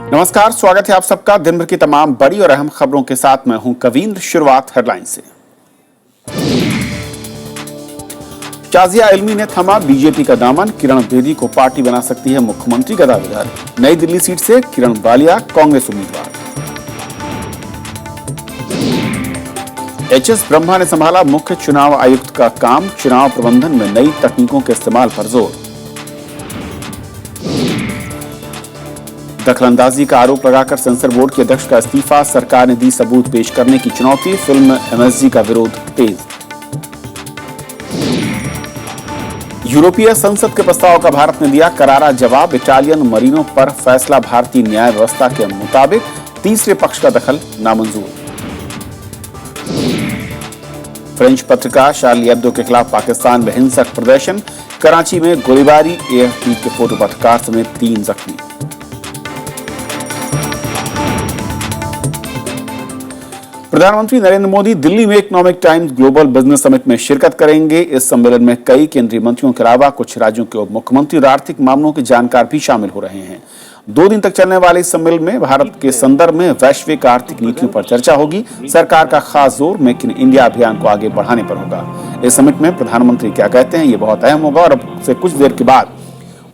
नमस्कार, स्वागत है आप सबका दिन भर की तमाम बड़ी और अहम खबरों के साथ। मैं हूं कवींद्र। शुरुआत हेडलाइन से। शाजिया इल्मी ने थमा बीजेपी का दामन, किरण बेदी को पार्टी बना सकती है मुख्यमंत्री का दावेदार। नई दिल्ली सीट से किरण बालिया कांग्रेस उम्मीदवार। एचएस ब्रह्मा ने संभाला मुख्य चुनाव आयुक्त का काम, चुनाव प्रबंधन में नई तकनीकों के इस्तेमाल पर जोर। दखलंदाजी का आरोप लगाकर सेंसर बोर्ड के अध्यक्ष का इस्तीफा, सरकार ने दी सबूत पेश करने की चुनौती, फिल्म एमएसजी का विरोध तेज। यूरोपीय संसद के प्रस्ताव का भारत ने दिया करारा जवाब, इटालियन मरीनों पर फैसला भारतीय न्याय व्यवस्था के मुताबिक, तीसरे पक्ष का दखल नामंजूर। फ्रेंच पत्रकार शार्ली एब्दो के खिलाफ पाकिस्तान में हिंसक प्रदर्शन, कराची में गोलीबारी, एएफपी के फोटो पत्रकार समेत 3 जख्मी। प्रधानमंत्री नरेंद्र मोदी दिल्ली में economic times global business summit में शिरकत करेंगे। इस सम्मेलन में कई केंद्रीय मंत्रियों के अलावा कुछ राज्यों के उप मुख्यमंत्री और आर्थिक मामलों के जानकार भी शामिल हो रहे हैं। 2 दिन तक चलने वाले इस सम्मेलन में भारत के संदर्भ में वैश्विक आर्थिक नीतियों पर चर्चा होगी। सरकार का खास जोर मेक इन इंडिया अभियान को आगे बढ़ाने पर होगा। इस समिट में प्रधानमंत्री क्या कहते हैं, ये बहुत अहम होगा और अब से कुछ देर के बाद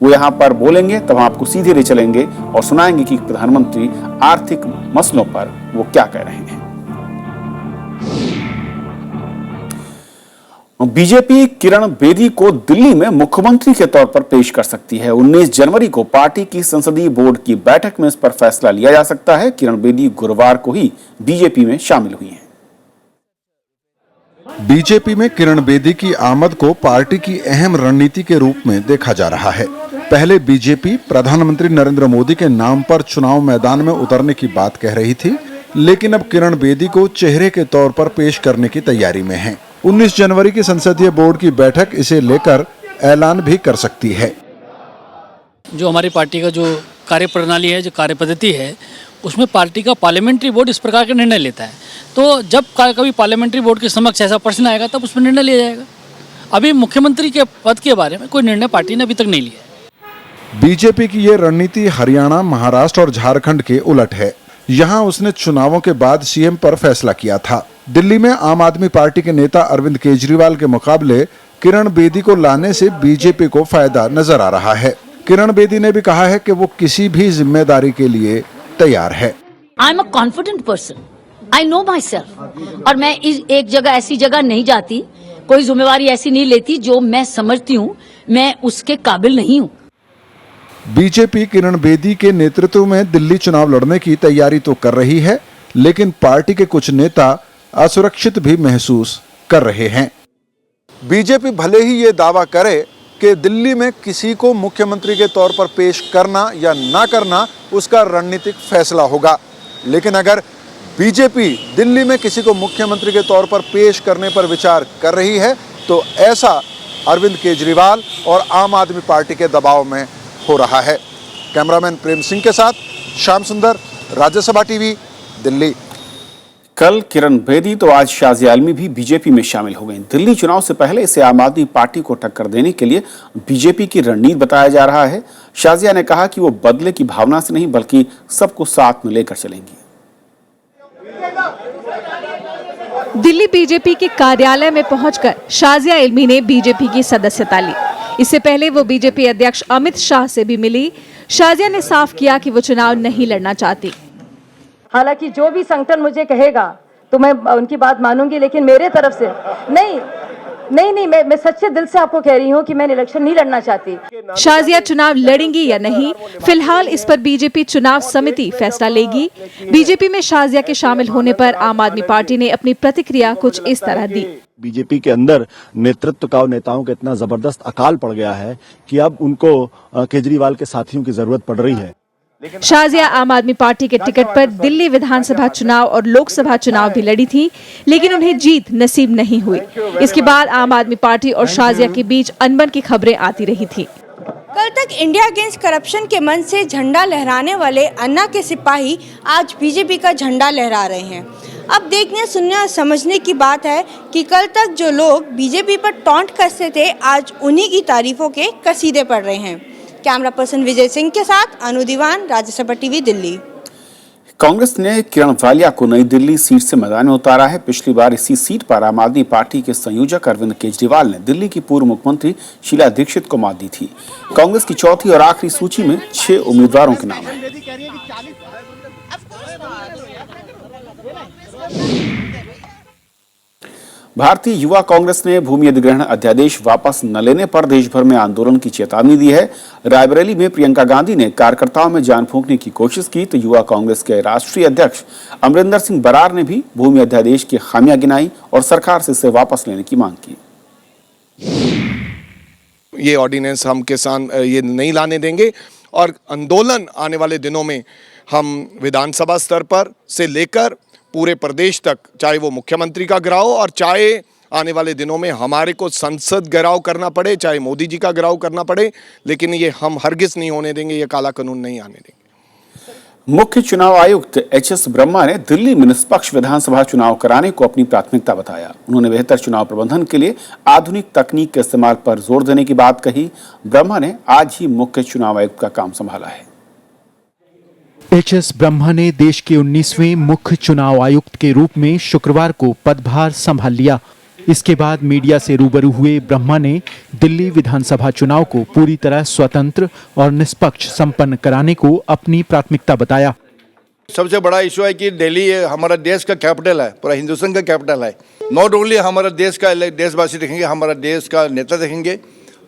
वो यहाँ पर बोलेंगे, तब आपको सीधे ले चलेंगे और सुनाएंगे कि प्रधानमंत्री आर्थिक मसलों पर वो क्या कह रहे हैं। बीजेपी किरण बेदी को दिल्ली में मुख्यमंत्री के तौर पर पेश कर सकती है। 19 जनवरी को पार्टी की संसदीय बोर्ड की बैठक में इस पर फैसला लिया जा सकता है। किरण बेदी गुरुवार को ही बीजेपी में शामिल हुई हैं। बीजेपी में किरण बेदी की आमद को पार्टी की अहम रणनीति के रूप में देखा जा रहा है। पहले बीजेपी प्रधानमंत्री नरेंद्र मोदी के नाम पर चुनाव मैदान में उतरने की बात कह रही थी, लेकिन अब किरण बेदी को चेहरे के तौर पर पेश करने की तैयारी में है। 19 जनवरी की संसदीय बोर्ड की बैठक इसे लेकर ऐलान भी कर सकती है। जो हमारी पार्टी का जो कार्य प्रणाली है, जो कार्य पद्धति है, उसमें पार्टी का पार्लियामेंट्री बोर्ड इस प्रकार का निर्णय लेता है। तो जब कभी पार्लियामेंट्री बोर्ड के समक्ष ऐसा प्रश्न आएगा तब उसमें निर्णय लिया जाएगा। अभी मुख्यमंत्री के पद के बारे में कोई निर्णय पार्टी ने अभी तक नहीं लिया। बीजेपी की ये रणनीति हरियाणा, महाराष्ट्र और झारखंड के उलट है। यहाँ उसने चुनावों के बाद सीएम पर फैसला किया था। दिल्ली में आम आदमी पार्टी के नेता अरविंद केजरीवाल के मुकाबले किरण बेदी को लाने से बीजेपी को फायदा नजर आ रहा है। किरण बेदी ने भी कहा है कि वो किसी भी जिम्मेदारी के लिए तैयार है। I am a confident person, I know my self, और मैं एक जगह ऐसी जगह नहीं जाती, कोई जिम्मेवारी ऐसी नहीं लेती जो मैं समझती हूँ मैं उसके काबिल नहीं हूँ। बीजेपी किरण बेदी के नेतृत्व में दिल्ली चुनाव लड़ने की तैयारी तो कर रही है, लेकिन पार्टी के कुछ नेता असुरक्षित भी महसूस कर रहे हैं। बीजेपी भले ही ये दावा करे कि दिल्ली में किसी को मुख्यमंत्री के तौर पर पेश करना या ना करना उसका रणनीतिक फैसला होगा, लेकिन अगर बीजेपी दिल्ली में किसी को मुख्यमंत्री के तौर पर पेश करने पर विचार कर रही है तो ऐसा अरविंद केजरीवाल और आम आदमी पार्टी के दबाव में हो रहा है। कैमरामैन प्रेम सिंह के साथ श्याम सुंदर, राज्यसभा टीवी, दिल्ली। कल किरण बेदी तो आज शाजिया इल्मी भी बीजेपी में शामिल हो गई। दिल्ली चुनाव से पहले इसे आम आदमी पार्टी को टक्कर देने के लिए बीजेपी की रणनीति बताया जा रहा है। शाजिया ने कहा कि वो बदले की भावना से नहीं बल्कि सबको साथ में लेकर चलेंगी। दिल्ली बीजेपी के कार्यालय में पहुंचकर शाजिया इल्मी ने बीजेपी की सदस्यता ली। इससे पहले वो बीजेपी अध्यक्ष अमित शाह से भी मिली। शाजिया ने साफ किया कि वो चुनाव नहीं लड़ना चाहती। हालांकि जो भी संगठन मुझे कहेगा तो मैं उनकी बात मानूंगी, लेकिन मेरे तरफ से नहीं, मैं सच्चे दिल से आपको कह रही हूँ कि मैं इलेक्शन नहीं लड़ना चाहती। शाजिया चुनाव लड़ेंगी या नहीं, फिलहाल इस पर बीजेपी चुनाव समिति फैसला लेगी। बीजेपी में शाजिया के शामिल होने पर आम आदमी पार्टी ने अपनी प्रतिक्रिया कुछ इस तरह दी। बीजेपी के अंदर नेतृत्व का और नेताओं का इतना जबरदस्त अकाल पड़ गया है कि अब उनको केजरीवाल के साथियों की जरूरत पड़ रही है। शाजिया आम आदमी पार्टी के टिकट पर दिल्ली विधानसभा चुनाव और लोकसभा चुनाव भी लड़ी थी, लेकिन उन्हें जीत नसीब नहीं हुई। इसके बाद आम आदमी पार्टी और शाजिया के बीच अनबन की खबरें आती रही थी। कल तक इंडिया अगेंस्ट करप्शन के मंच से झंडा लहराने वाले अन्ना के सिपाही आज बीजेपी का झंडा लहरा रहे हैं। अब देखने, सुनने और समझने की बात है कि कल तक जो लोग बीजेपी पर टॉन्ट कसते थे, आज उन्हीं की तारीफों के कसीदे पड़ रहे हैं। कैमरा पर्सन विजय सिंह के साथ अनु दीवान, राज्यसभा टीवी, दिल्ली। कांग्रेस ने किरण वालिया को नई दिल्ली सीट से मैदान में उतारा है। पिछली बार इसी सीट पर आम आदमी पार्टी के संयोजक अरविंद केजरीवाल ने दिल्ली की पूर्व मुख्यमंत्री शीला दीक्षित को मात दी थी। कांग्रेस की चौथी और आखिरी सूची में 6 उम्मीदवारों के नाम हैं। भारतीय युवा कांग्रेस ने भूमि अधिग्रहण अध्यादेश वापस न लेने पर देश भर में आंदोलन की चेतावनी दी है। रायबरेली में प्रियंका गांधी ने कार्यकर्ताओं में जान फूंकने की कोशिश की तो युवा कांग्रेस के राष्ट्रीय अध्यक्ष अमरिंदर सिंह बरार ने भी भूमि अध्यादेश की खामियां गिनाई और सरकार से इसे वापस लेने की मांग की। ये ऑर्डिनेंस हम किसान ये नहीं लाने देंगे और आंदोलन आने वाले दिनों में हम विधानसभा स्तर पर से लेकर पूरे प्रदेश तक, चाहे वो मुख्यमंत्री का घेराव और चाहे आने वाले दिनों में हमारे को संसद घेराव करना पड़े, चाहे मोदी जी का घेराव करना पड़े, लेकिन ये हम हरगिज नहीं होने देंगे, ये काला कानून नहीं आने देंगे। मुख्य चुनाव आयुक्त एच.एस. ब्रह्मा ने दिल्ली में निष्पक्ष विधानसभा चुनाव कराने को अपनी प्राथमिकता बताया। उन्होंने बेहतर चुनाव प्रबंधन के लिए आधुनिक तकनीक के इस्तेमाल पर जोर देने की बात कही। ब्रह्मा ने आज ही मुख्य चुनाव आयुक्त का काम संभाला है। एच.एस. ब्रह्मा ने देश के 19वें मुख्य चुनाव आयुक्त के रूप में शुक्रवार को पदभार संभाल लिया। इसके बाद मीडिया से रूबरू हुए ब्रह्मा ने दिल्ली विधानसभा चुनाव को पूरी तरह स्वतंत्र और निष्पक्ष संपन्न कराने को अपनी प्राथमिकता बताया। सबसे बड़ा इशू है कि दिल्ली हमारा देश का कैपिटल है, पूरा हिंदुस्तान का कैपिटल है। नॉट ओनली हमारा देश का देशवासी देखेंगे, हमारा देश का नेता देखेंगे,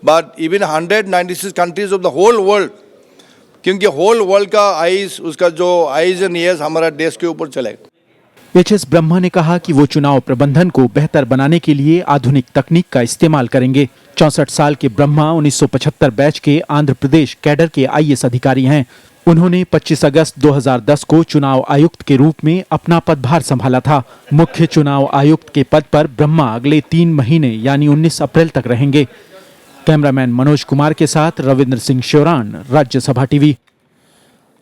but even 196 countries of the whole world, क्योंकि होल वर्ल्ड का आइज, उसका जो आइज एंड ईयर्स हमारा देश के ऊपर चलेगा। एच.एस. ब्रह्मा ने कहा कि वो चुनाव प्रबंधन को बेहतर बनाने के लिए आधुनिक तकनीक का इस्तेमाल करेंगे। 64 साल के ब्रह्मा 1975 बैच के आंध्र प्रदेश कैडर के IAS अधिकारी हैं। उन्होंने 25 अगस्त 2010 को चुनाव आयुक्त के रूप में अपना पदभार संभाला था। मुख्य चुनाव आयुक्त के पद पर ब्रह्मा अगले 3 महीने यानी 19 अप्रैल तक रहेंगे। कैमरामैन मनोज कुमार के साथ रविंद्र सिंह श्योरान, राज्यसभा टीवी।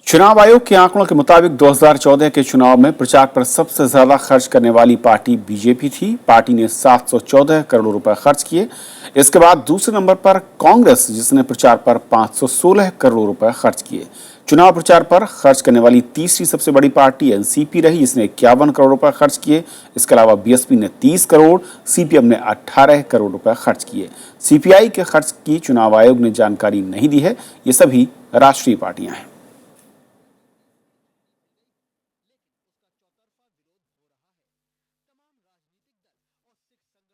चुनाव आयोग के आंकड़ों के मुताबिक 2014 के चुनाव में प्रचार पर सबसे ज्यादा खर्च करने वाली पार्टी बीजेपी थी। पार्टी ने 714 करोड़ रुपए खर्च किए। इसके बाद दूसरे नंबर पर कांग्रेस, जिसने प्रचार पर 516 करोड़ रुपए खर्च किए। चुनाव प्रचार पर खर्च करने वाली तीसरी सबसे बड़ी पार्टी एनसीपी रही, जिसने 51 करोड़ रुपए खर्च किए। इसके अलावा बीएसपी ने 30 करोड़, सीपीएम ने 18 करोड़ रुपए खर्च किए। सीपीआई के खर्च की चुनाव आयोग ने जानकारी नहीं दी है। ये सभी राष्ट्रीय पार्टियां हैं।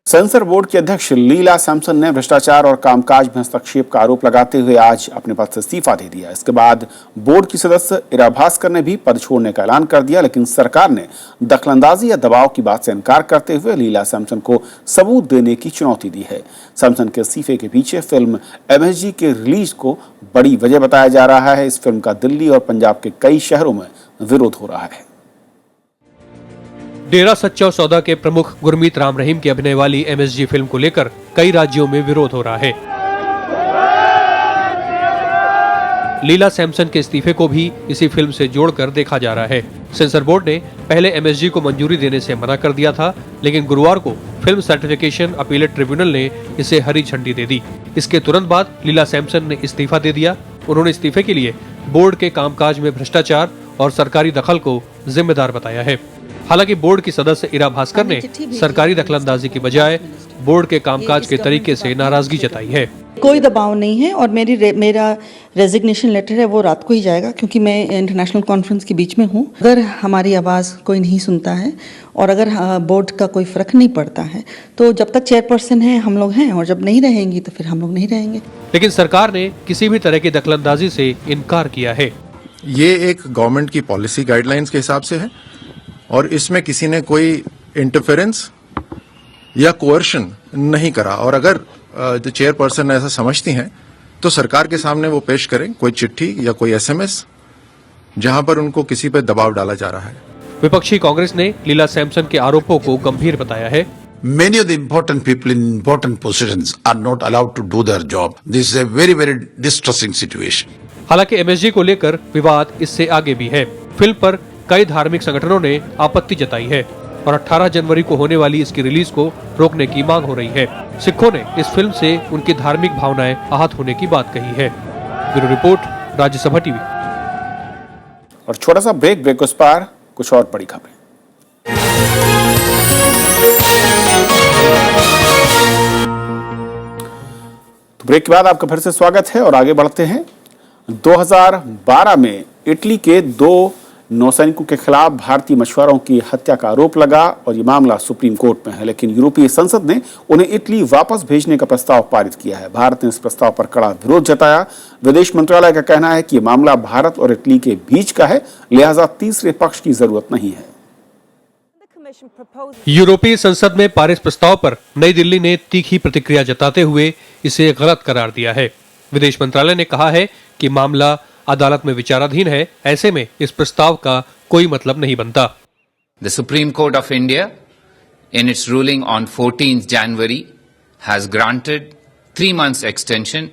सेंसर बोर्ड की अध्यक्ष लीला सैमसन ने भ्रष्टाचार और कामकाज में हस्तक्षेप का आरोप लगाते हुए आज अपने पद से इस्तीफा दे दिया। इसके बाद बोर्ड की सदस्य इरा भास्कर ने भी पद छोड़ने का ऐलान कर दिया, लेकिन सरकार ने दखलंदाजी या दबाव की बात से इनकार करते हुए लीला सैमसन को सबूत देने की चुनौती दी है। सैमसन के इस्तीफे के पीछे फिल्म MSG के रिलीज को बड़ी वजह बताया जा रहा है। इस फिल्म का दिल्ली और पंजाब के कई शहरों में विरोध हो रहा है। डेरा सच्चा सौदा के प्रमुख गुरमीत राम रहीम की अभिनय वाली MSG फिल्म को लेकर कई राज्यों में विरोध हो रहा है। लीला सैमसन के इस्तीफे को भी इसी फिल्म से जोड़कर देखा जा रहा है। सेंसर बोर्ड ने पहले MSG को मंजूरी देने से मना कर दिया था, लेकिन गुरुवार को फिल्म सर्टिफिकेशन अपीलेट ट्रिब्यूनल ने इसे हरी झंडी दे दी। इसके तुरंत बाद लीला सैमसन ने इस्तीफा दे दिया। उन्होंने इस्तीफे के लिए बोर्ड के कामकाज में भ्रष्टाचार और सरकारी दखल को जिम्मेदार बताया है। हालांकि बोर्ड की सदस्य इरा भास्कर ने सरकारी दखलंदाजी की बजाय बोर्ड के कामकाज के तरीके से नाराजगी जताई है। कोई दबाव नहीं है और मेरा रेजिग्नेशन लेटर है वो रात को ही जाएगा, क्योंकि मैं इंटरनेशनल कॉन्फ्रेंस के बीच में हूँ। अगर हमारी आवाज़ कोई नहीं सुनता है और अगर बोर्ड का कोई फर्क नहीं पड़ता है तो जब तक चेयरपर्सन है हम लोग हैं, और जब नहीं रहेंगी तो फिर हम लोग नहीं रहेंगे। लेकिन सरकार ने किसी भी तरह की दखलंदाजी से इनकार किया है। ये एक गवर्नमेंट की पॉलिसी गाइडलाइंस के हिसाब से है और इसमें किसी ने कोई इंटरफेरेंस या कोअर्शन नहीं करा। और अगर जो चेयरपर्सन ऐसा समझती हैं तो सरकार के सामने वो पेश करें कोई चिट्ठी या कोई SMS जहां पर उनको किसी पर दबाव डाला जा रहा है। विपक्षी कांग्रेस ने लीला सैमसन के आरोपों को गंभीर बताया है। Many of the important people in important positions are not allowed to do their job. This is a very, very distressing situation. हालांकि MSG को लेकर विवाद इससे आगे भी है। फिल्म पर कई धार्मिक संगठनों ने आपत्ति जताई है और 18 जनवरी को होने वाली इसकी रिलीज को रोकने की मांग हो रही है। सिखों ने इस फिल्म से उनकी धार्मिक भावनाएं आहत होने की बात कही है। Bureau report, Rajya Sabha TV. और छोटा सा ब्रेक उस पार कुछ और बड़ी खबरें। तो ब्रेक के बाद आपका फिर से स्वागत है और आगे बढ़ते हैं। 2012 में इटली के 2 नौसैनिकों के खिलाफ भारतीय मछुआरों की हत्या का आरोप लगा और ये मामला सुप्रीम कोर्ट में है, लेकिन यूरोपीय संसद ने उन्हें इटली वापस भेजने का प्रस्ताव पारित किया है। भारत ने इस प्रस्ताव पर कड़ा विरोध जताया। विदेश मंत्रालय का कहना है कि ये मामला भारत और इटली के बीच का है, लिहाजा तीसरे पक्ष की जरूरत नहीं है। यूरोपीय संसद में पारित प्रस्ताव पर नई दिल्ली ने तीखी प्रतिक्रिया जताते हुए इसे गलत करार दिया है। विदेश मंत्रालय ने कहा है कि मामला अदालत में विचाराधीन है, ऐसे में इस प्रस्ताव का कोई मतलब नहीं बनता। The Supreme Court of India, in its ruling on 14th January, has granted 3 months extension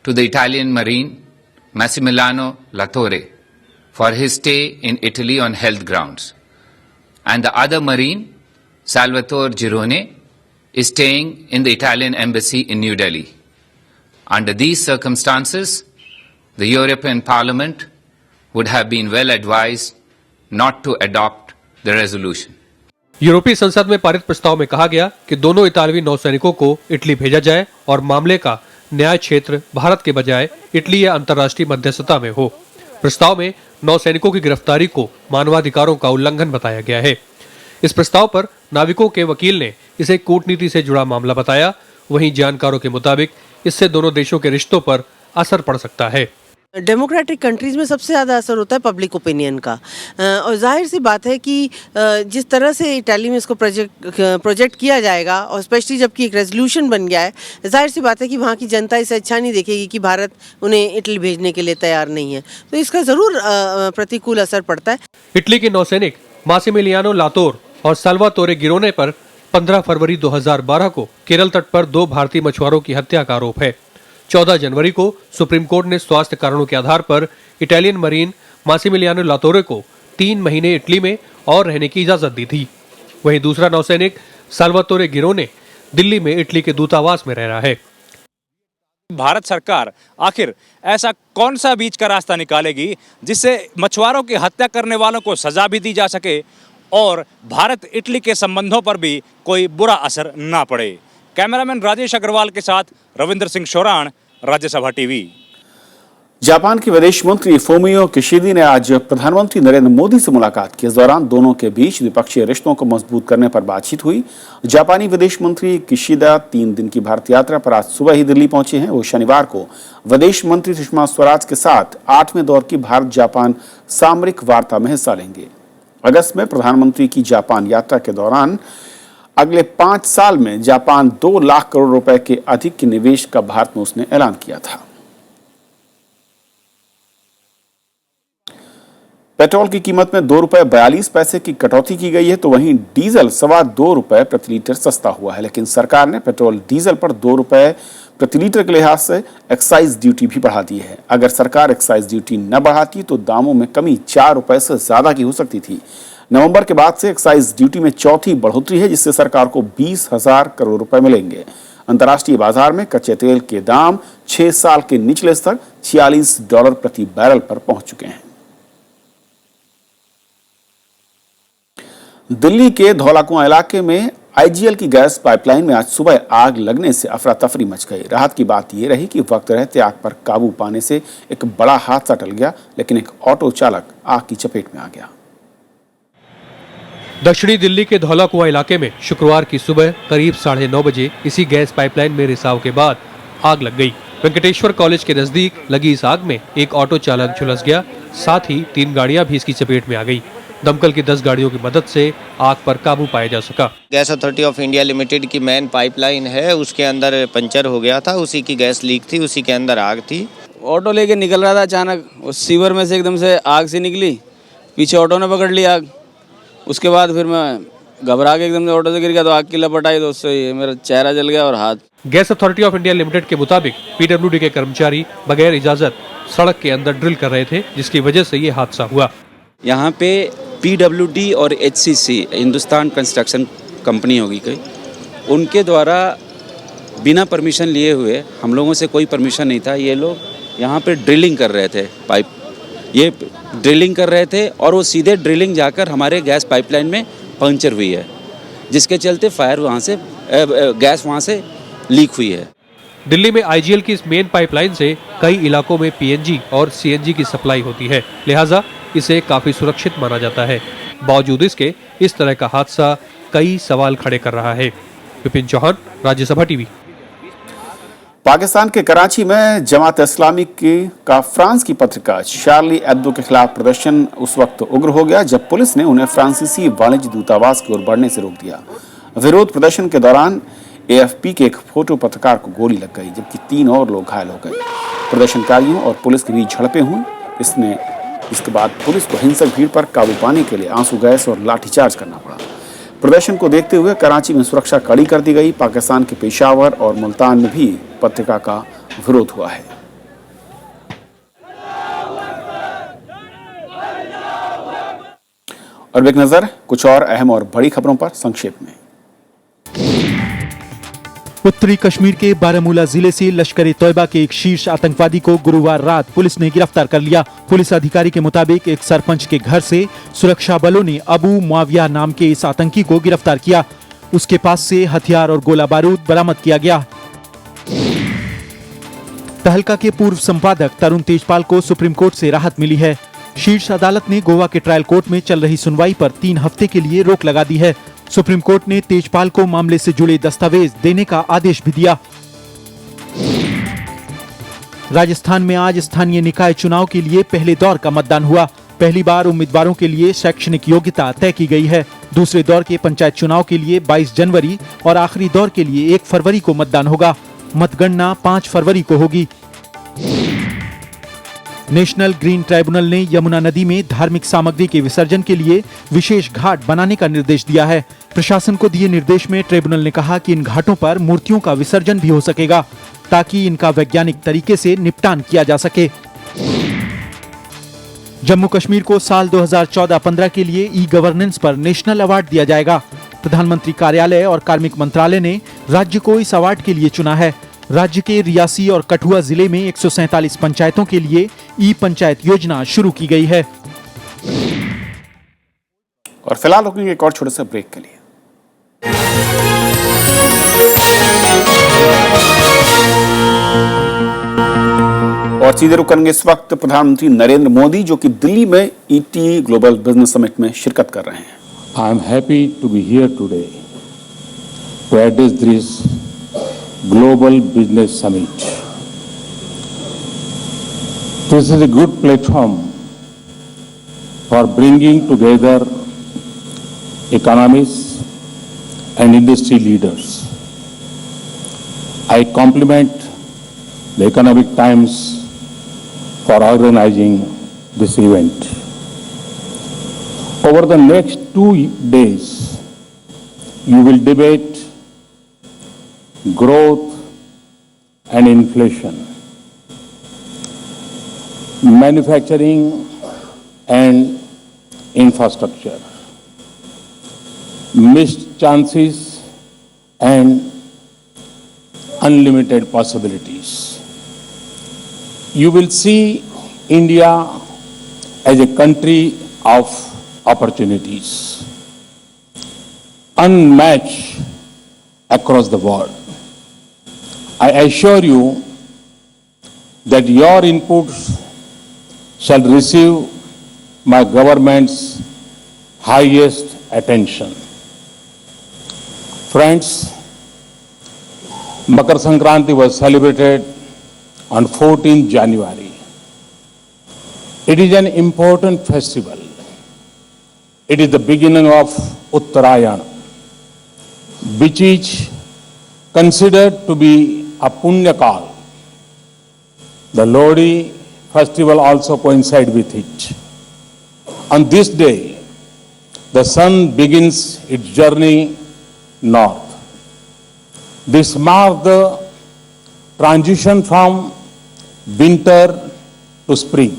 to the Italian Marine Massimiliano Latorre for his stay in Italy on health grounds, and the other Marine, Salvatore Girone, is staying in the Italian Embassy in New Delhi. Under these circumstances, the European Parliament would have been well advised not to adopt the resolution. यूरोपीय संसद में पारित प्रस्ताव में कहा गया कि दोनों इतालवी नौसैनिकों को इटली भेजा जाए और मामले का न्याय क्षेत्र भारत के बजाय इटली या अंतर्राष्ट्रीय मध्यस्थता में हो। प्रस्ताव में नौसैनिकों की गिरफ्तारी को मानवाधिकारों का उल्लंघन बताया गया है। इस प्रस्ताव पर नाविकों के वकील ने इसे कूटनीति से जुड़ा मामला बताया। वहीं जानकारों के मुताबिक इससे दोनों देशों के रिश्तों पर असर पड़ सकता है। डेमोक्रेटिक कंट्रीज़ में सबसे ज़्यादा असर होता है पब्लिक ओपिनियन का, और जाहिर सी बात है कि जिस तरह से इटाली में इसको प्रोजेक्ट किया जाएगा और स्पेशली जबकि एक रेजोल्यूशन बन गया है, जाहिर सी बात है कि वहाँ की जनता इसे अच्छा नहीं देखेगी कि भारत उन्हें इटली भेजने के लिए तैयार नहीं है, तो इसका ज़रूर प्रतिकूल असर पड़ता है। इटली के नौसैनिक मासिमिलियानो लातोर और साल्वातोरे गिरोने पर 15 फरवरी 2012 को केरल तट पर 2 भारतीय मछुआरों की हत्या का आरोप है। 14 जनवरी को सुप्रीम कोर्ट ने स्वास्थ्य कारणों के आधार पर इटालियन मरीन मासिमिलियानो लातोरे को 3 महीने इटली में और रहने की इजाजत दी थी। वहीं दूसरा नौसैनिक साल्वातोरे गिरोने दिल्ली में इटली के दूतावास में रह रहा है। भारत सरकार आखिर ऐसा कौन सा बीच का रास्ता निकालेगी जिससे मछुआरों की हत्या करने वालों को सजा भी दी जा सके और भारत इटली के संबंधों पर भी कोई बुरा असर ना पड़े। कैमरामैन राजेश अग्रवाल के साथ रविंद्र सिंह शोराण, राज्यसभा टीवी। जापान के विदेश मंत्री फुमियो किशिदा ने आज प्रधानमंत्री नरेंद्र मोदी से मुलाकात की। इस दौरान दोनों के बीच द्विपक्षीय रिश्तों को मजबूत करने पर बातचीत हुई। जापानी विदेश मंत्री किशिदा 3 दिन की भारत यात्रा पर आज सुबह ही दिल्ली पहुंचे हैं। वो शनिवार को विदेश मंत्री सुषमा स्वराज के साथ 8वें दौर की भारत जापान सामरिक वार्ता में हिस्सा लेंगे। अगस्त में प्रधानमंत्री की जापान यात्रा के दौरान अगले 5 साल में जापान 2 लाख करोड़ रुपए के अधिक के निवेश का भारत में उसने ऐलान किया था। पेट्रोल की कीमत में 2 रुपए 42 पैसे की कटौती की गई है, तो वहीं डीजल 2.25 रुपए प्रति लीटर सस्ता हुआ है। लेकिन सरकार ने पेट्रोल डीजल पर 2 रुपए प्रति लीटर के लिहाज से एक्साइज ड्यूटी भी बढ़ा दी है। अगर सरकार एक्साइज ड्यूटी न बढ़ाती तो दामों में कमी 4 रुपए से ज्यादा की हो सकती थी। नवंबर के बाद से एक्साइज ड्यूटी में चौथी बढ़ोतरी है, जिससे सरकार को 20,000 करोड़ रुपए मिलेंगे। अंतर्राष्ट्रीय बाजार में कच्चे तेल के दाम 6 साल के निचले स्तर $46 प्रति बैरल पर पहुंच चुके हैं। दिल्ली के धौलाकुआं इलाके में आईजीएल की गैस पाइपलाइन में आज सुबह आग लगने से अफरा तफरी मच गई। राहत की बात यह रही कि वक्त रहते आग पर काबू पाने से एक बड़ा हादसा टल गया, लेकिन एक ऑटो चालक आग की चपेट में आ गया। दक्षिणी दिल्ली के धौलाकुआं इलाके में शुक्रवार की सुबह करीब 9:30 बजे इसी गैस पाइपलाइन में रिसाव के बाद आग लग गई। वेंकटेश्वर कॉलेज के नजदीक लगी इस आग में एक ऑटो चालक झुलस गया, साथ ही 3 गाड़ियां भी इसकी चपेट में आ गई। दमकल की 10 गाड़ियों की मदद से आग पर काबू पाया जा सका। Gas authority of India limited की मेन पाइपलाइन है, उसके अंदर पंचर हो गया था, उसी की गैस लीक थी, उसी के अंदर आग थी। ऑटो लेके निकल रहा था, अचानक उस सीवर में से एकदम से आग सी निकली, पीछे ऑटो ने पकड़ ली आग। उसके बाद फिर मैं घबरा के एकदम से ऑटो से गिर गया, तो आग की लपट आई, तो उससे मेरा चेहरा जल गया और हाथ। Gas authority of India limited के मुताबिक पीडब्ल्यूडी के कर्मचारी बगैर इजाजत सड़क के अंदर ड्रिल कर रहे थे, जिसकी वजह से ये हादसा हुआ। यहाँ पे पीडब्ल्यूडी और एचसीसी हिंदुस्तान कंस्ट्रक्शन कंपनी होगी कोई, उनके द्वारा बिना परमिशन लिए हुए, हम लोगों से कोई परमिशन नहीं था, ये लोग यहाँ पे ड्रिलिंग कर रहे थे पाइप, ये ड्रिलिंग कर रहे थे और वो सीधे ड्रिलिंग जाकर हमारे गैस पाइपलाइन में पंक्चर हुई है, जिसके चलते फायर वहाँ से गैस वहाँ से लीक हुई है। दिल्ली में आईजीएल की इस मेन पाइपलाइन से कई इलाकों में पीएनजी और सीएनजी की सप्लाई होती है, लिहाजा इसे काफी सुरक्षित माना जाता है। बावजूद इसके इस तरह का हादसा कई सवाल खड़े कर रहा है। विपिन चौहान, राज्यसभा टीवी। पाकिस्तान के कराची में जमात इस्लामी का फ्रांस की पत्रिका शार्ली एब्दो के खिलाफ प्रदर्शन उस वक्त उग्र हो गया जब पुलिस ने उन्हें फ्रांसीसी वाणिज्य दूतावास की ओर बढ़ने से रोक दिया। विरोध प्रदर्शन के दौरान एएफपी के एक फोटो पत्रकार को गोली लग गई, जबकि 3 और लोग घायल हो गए। प्रदर्शनकारियों और पुलिस के बीच झड़पें हुई। इसके बाद पुलिस को हिंसक भीड़ पर काबू पाने के लिए आंसू गैस और लाठीचार्ज करना पड़ा। प्रदर्शन को देखते हुए कराची में सुरक्षा कड़ी कर दी गई। पाकिस्तान के पेशावर और मुल्तान में भी पत्रिका का विरोध हुआ है। और एक नजर कुछ और अहम और बड़ी खबरों पर संक्षेप में। उत्तरी कश्मीर के बारामूला जिले से लश्कर-ए-तौयबा के एक शीर्ष आतंकवादी को गुरुवार रात पुलिस ने गिरफ्तार कर लिया। पुलिस अधिकारी के मुताबिक एक सरपंच के घर से सुरक्षा बलों ने अबू मुआविया नाम के इस आतंकी को गिरफ्तार किया। उसके पास से हथियार और गोला बारूद बरामद किया गया। तहलका के पूर्व संपादक तरुण तेजपाल को सुप्रीम कोर्ट से राहत मिली है। शीर्ष अदालत ने गोवा के ट्रायल कोर्ट में चल रही सुनवाई पर 3 हफ्ते के लिए रोक लगा दी है। सुप्रीम कोर्ट ने तेजपाल को मामले से जुड़े दस्तावेज देने का आदेश भी दिया। राजस्थान में आज स्थानीय निकाय चुनाव के लिए पहले दौर का मतदान हुआ। पहली बार उम्मीदवारों के लिए शैक्षणिक योग्यता तय की गई है। दूसरे दौर के पंचायत चुनाव के लिए 22 जनवरी और आखिरी दौर के लिए 1 फरवरी को मतदान होगा। मतगणना 5 फरवरी को होगी। नेशनल ग्रीन ट्राइब्यूनल ने यमुना नदी में धार्मिक सामग्री के विसर्जन के लिए विशेष घाट बनाने का निर्देश दिया है। प्रशासन को दिए निर्देश में ट्राइब्यूनल ने कहा कि इन घाटों पर मूर्तियों का विसर्जन भी हो सकेगा, ताकि इनका वैज्ञानिक तरीके से निपटान किया जा सके। जम्मू कश्मीर को साल 2014-15 के लिए ई गवर्नेंस पर नेशनल अवार्ड दिया जाएगा। प्रधानमंत्री कार्यालय और कार्मिक मंत्रालय ने राज्य को इस अवार्ड के लिए चुना है। राज्य के रियासी और कठुआ जिले में 147 पंचायतों के लिए ई पंचायत योजना शुरू की गई है। और फिलहाल रुकेंगे एक और छोटे से ब्रेक के लिए। और सीधे रुक करेंगे इस वक्त प्रधानमंत्री नरेंद्र मोदी, जो कि दिल्ली में ईटी ग्लोबल बिजनेस समिट में शिरकत कर रहे हैं। I am happy to be here today to address this Global Business Summit. This is a good platform for bringing together economists and industry leaders. I compliment the Economic Times for organizing this event. Over the next 2 days, you will debate growth and inflation, manufacturing and infrastructure, missed chances and unlimited possibilities. You will see India as a country of opportunities, unmatched across the world. I assure you that your inputs shall receive my government's highest attention. Friends, Makar Sankranti was celebrated on 14th January. It is an important festival. It is the beginning of Uttarayana, which is considered to be a Punya Kal. The Lodi festival also coincides with it. On this day, the sun begins its journey north. This marks the transition from winter to spring.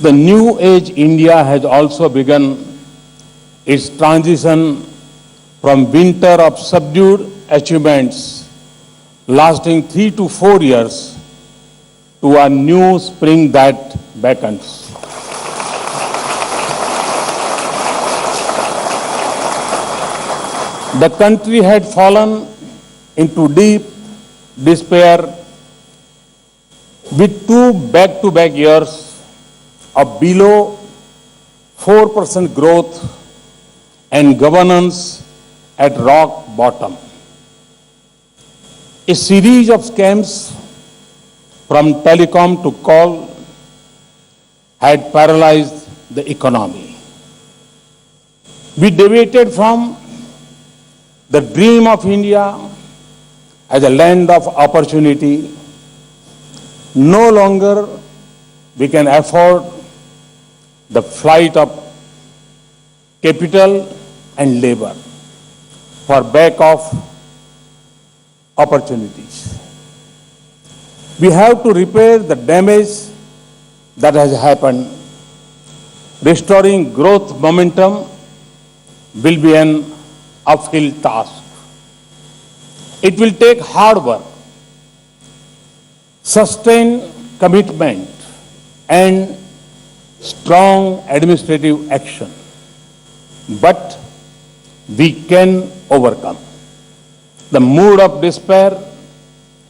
The new age India has also begun its transition from winter of subdued achievements lasting 3 to 4 years to a new spring that beckons. The country had fallen into deep despair with two back-to-back years of below 4% growth and governance at rock bottom. A series of scams from telecom to coal had paralyzed the economy. We deviated from the dream of India as a land of opportunity. No longer we can afford the flight of capital and labor for back of opportunities. We have to repair the damage that has happened. Restoring growth momentum will be an uphill task. It will take hard work, sustained commitment, and strong administrative action. But we can overcome the mood of despair,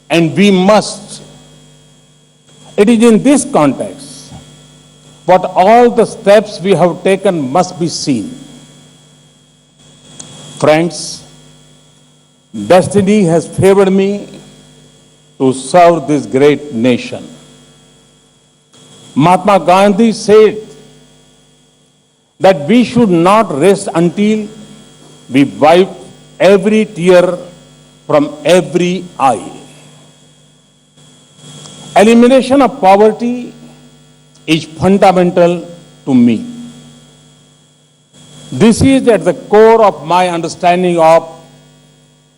and we must. It is in this context what all the steps we have taken must be seen. Friends, destiny has favored me to serve this great nation. Mahatma Gandhi said that we should not rest until we wipe every tear from every eye. Elimination of poverty is fundamental to me. This is at the core of my understanding of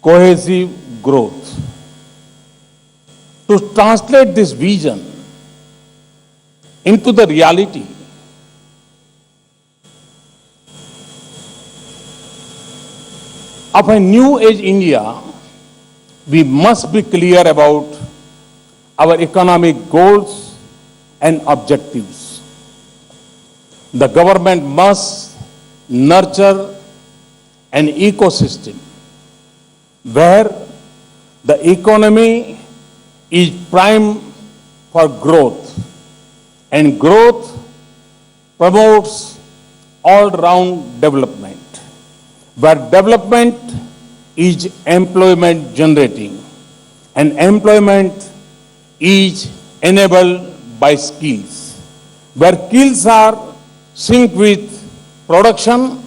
cohesive growth. To translate this vision into the reality, of a new age India, we must be clear about our economic goals and objectives. The government must nurture an ecosystem where the economy is primed for growth, and growth promotes all-round development, where development is employment generating and employment is enabled by skills, where skills are synced with production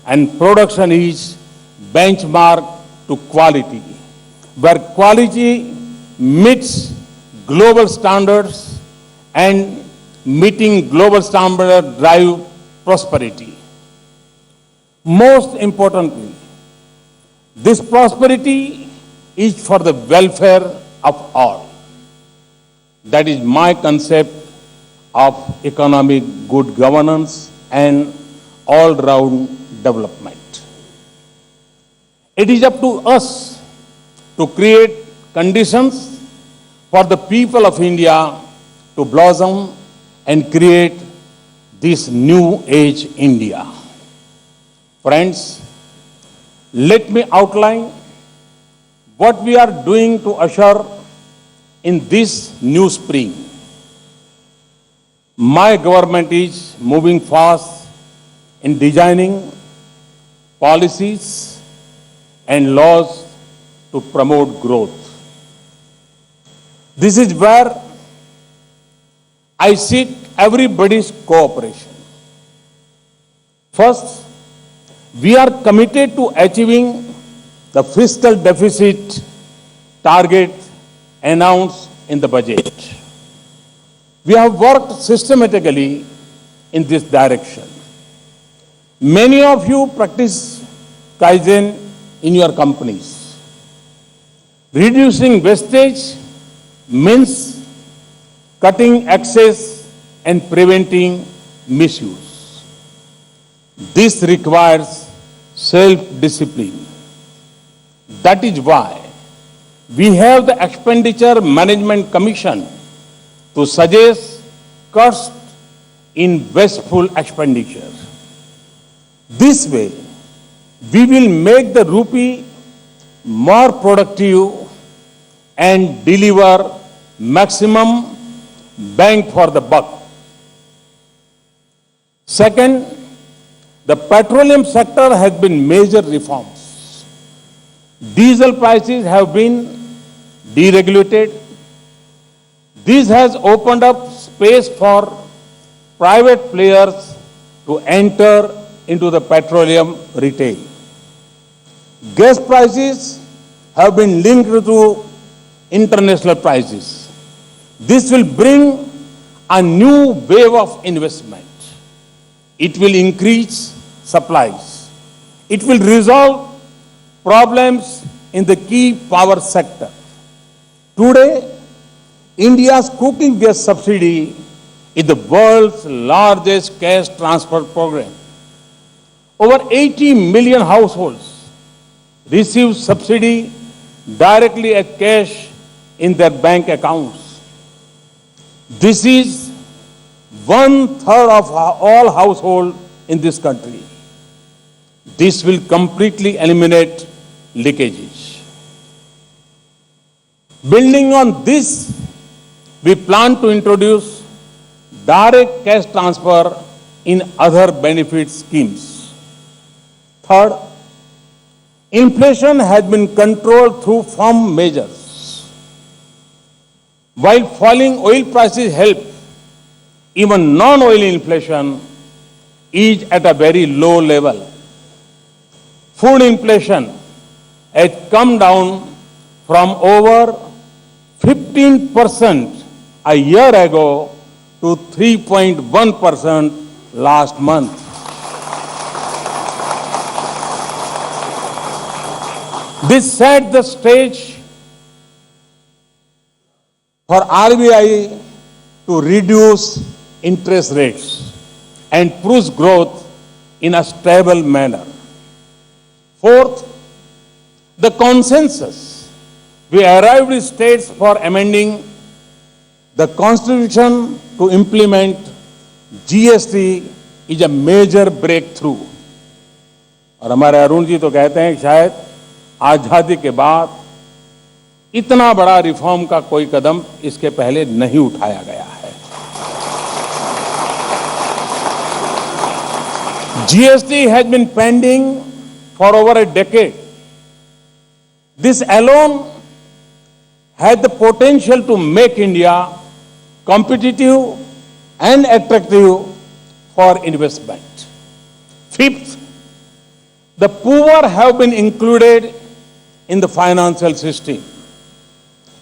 and production is benchmarked to quality, where quality meets global standards and meeting global standards drive prosperity. Most importantly, this prosperity is for the welfare of all. That is my concept of economic good governance and all-round development. It is up to us to create conditions for the people of India to blossom and create this new age India. Friends, let me outline what we are doing to usher in this new spring. My government is moving fast in designing policies and laws to promote growth. This is where I seek everybody's cooperation. First, we are committed to achieving the fiscal deficit target announced in the budget. We have worked systematically in this direction. Many of you practice Kaizen in your companies. Reducing wastage means cutting excess and preventing misuse. This requires self-discipline. That is why we have the Expenditure Management Commission to suggest cuts in wasteful expenditure. This way, we will make the rupee more productive and deliver maximum bang for the buck. Second, the petroleum sector has been major reforms. Diesel prices have been deregulated. This has opened up space for private players to enter into the petroleum retail. Gas prices have been linked to international prices. This will bring a new wave of investment. It will increase supplies. It will resolve problems in the key power sector. Today, India's cooking gas subsidy is the world's largest cash transfer program. Over 80 million households receive subsidy directly as cash in their bank accounts. This is 1/3 of all households in this country. This will completely eliminate leakages. Building on this, we plan to introduce direct cash transfer in other benefit schemes. Third, inflation has been controlled through firm measures. While falling oil prices help, even non-oil inflation is at a very low level. Food inflation has come down from over 15% a year ago to 3.1% last month. This set the stage for RBI to reduce interest rates and push growth in a stable manner. Fourth, the consensus we arrived with states for amending the Constitution to implement GST is a major breakthrough. और हमारे अरुण जी तो कहते हैं कि शायद आजादी के बाद इतना बड़ा रिफॉर्म का कोई कदम इसके पहले नहीं उठाया गया है. GST has been pending for over a decade. This alone has the potential to make India competitive and attractive for investment. Fifth, the poor have been included in the financial system.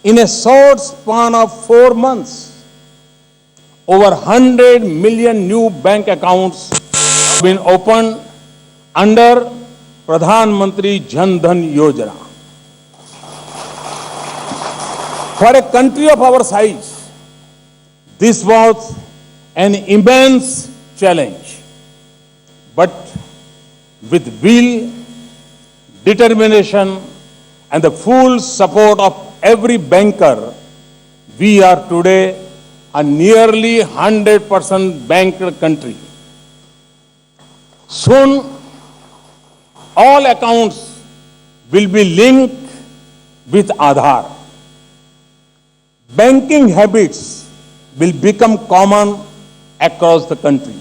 In a short span of 4 months, over 100 million new bank accounts have been opened under Pradhan Mantri Jan Dhan Yojana. For a country of our size, this was an immense challenge. But with will, determination, and the full support of every banker, we are today a nearly 100% banked country. Soon, all accounts will be linked with Aadhaar. Banking habits will become common across the country.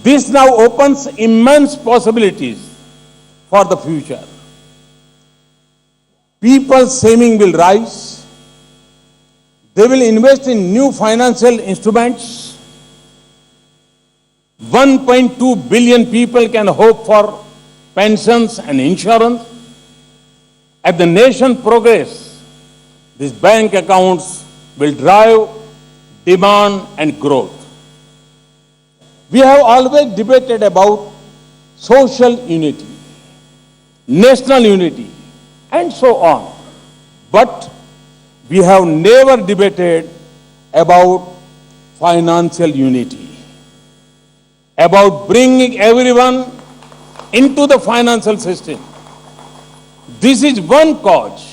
This now opens immense possibilities for the future. People's saving will rise. They will invest in new financial instruments. 1.2 billion people can hope for pensions and insurance. As the nation progresses, these bank accounts will drive demand and growth. We have always debated about social unity, national unity, and so on. But we have never debated about financial unity, about bringing everyone into the financial system. This is one cause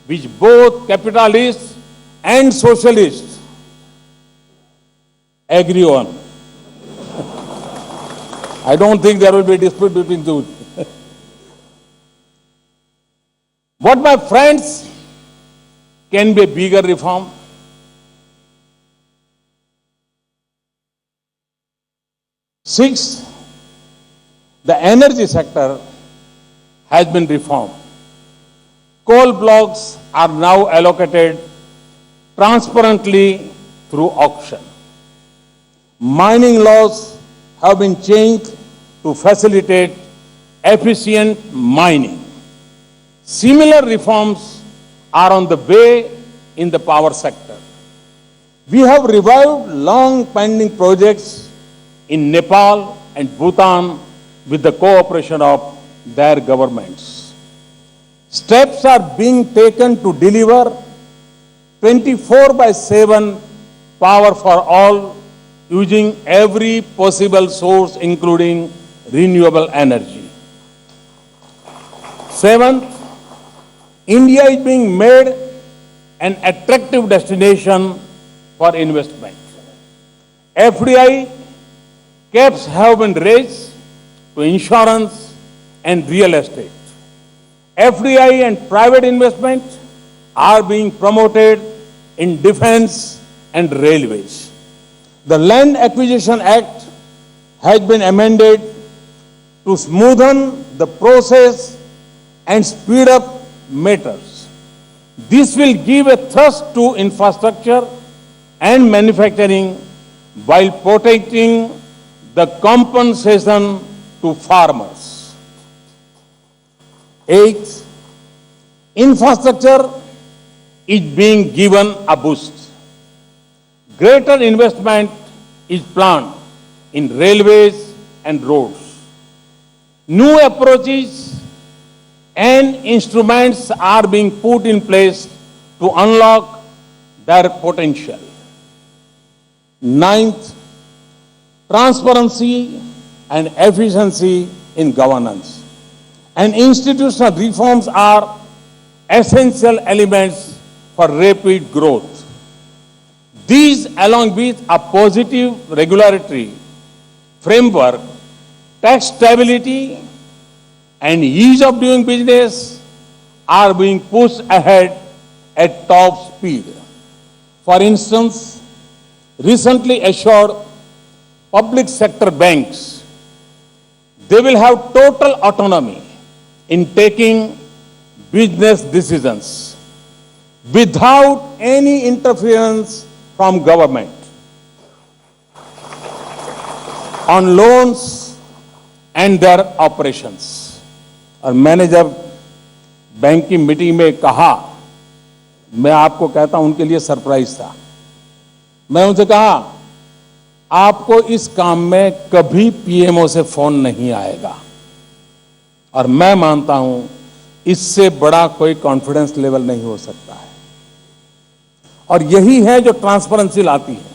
which both capitalists and socialists agree on. I don't think there will be a dispute between two. What, my friends, can be a bigger reform? Sixth, the energy sector has been reformed. Coal blocks are now allocated transparently through auction. Mining laws have been changed to facilitate efficient mining. Similar reforms are on the way in the power sector. We have revived long-pending projects in Nepal and Bhutan with the cooperation of their governments. Steps are being taken to deliver 24/7 power for all using every possible source, including renewable energy. Seventh, India is being made an attractive destination for investment. FDI caps have been raised to insurance and real estate. FDI and private investment are being promoted in defense and railways. The Land Acquisition Act has been amended to smoothen the process and speed up matters. This will give a thrust to infrastructure and manufacturing while protecting the compensation to farmers. Eighth, infrastructure is being given a boost. Greater investment is planned in railways and roads. New approaches and instruments are being put in place to unlock their potential. Ninth, transparency and efficiency in governance and institutional reforms are essential elements for rapid growth. These, along with a positive regulatory framework, tax stability, and ease of doing business, are being pushed ahead at top speed. For instance, recently assured public sector banks, they will have total autonomy in taking business decisions without any interference from government on loans and their operations. और मैंने जब bank की meeting में कहा, मैं आपको कहता हूं उनके लिए सरप्राइज था। मैं उनसे कहा, आपको इस काम में कभी पीएमओ से फोन नहीं आएगा, और मैं मानता हूं इससे बड़ा कोई कॉन्फिडेंस लेवल नहीं हो सकता है, और यही है जो ट्रांसपेरेंसी लाती है।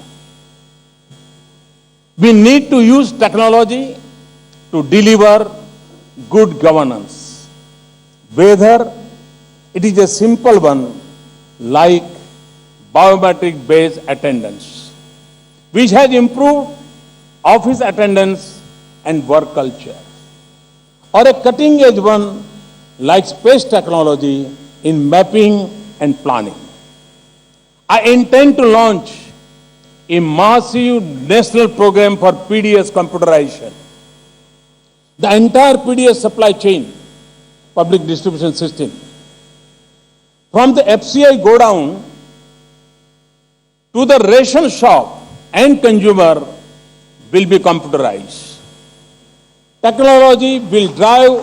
We need to use technology to deliver good governance, whether it is a simple one like biometric based attendance, which has improved office attendance and work culture, or a cutting edge one like space technology in mapping and planning. I intend to launch a massive national program for PDS computerization. The entire PDS supply chain, public distribution system, from the FCI godown to the ration shop and consumer will be computerized. Technology will drive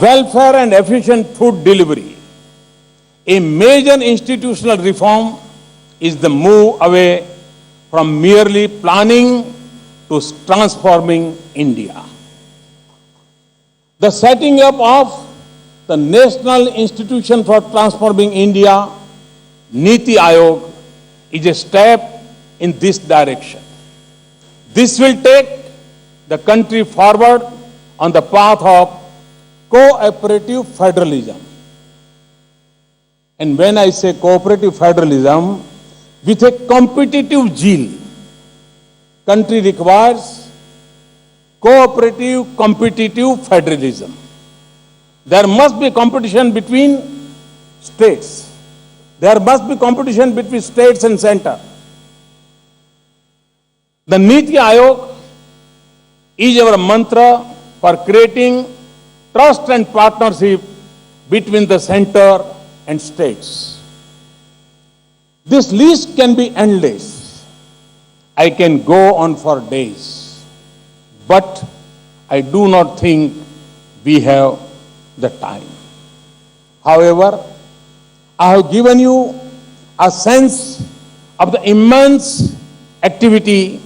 welfare and efficient food delivery. A major institutional reform is the move away from merely planning to transforming India. The setting up of the National Institution for Transforming India, Niti Aayog, is a step in this direction. This will take the country forward on the path of cooperative federalism. And when I say cooperative federalism, with a competitive zeal. Country requires cooperative, competitive federalism. There must be competition between states. There must be competition between states and center. The Niti Aayog is our mantra for creating trust and partnership between the center and states. This list can be endless. I can go on for days, but I do not think we have the time. However, I have given you a sense of the immense activity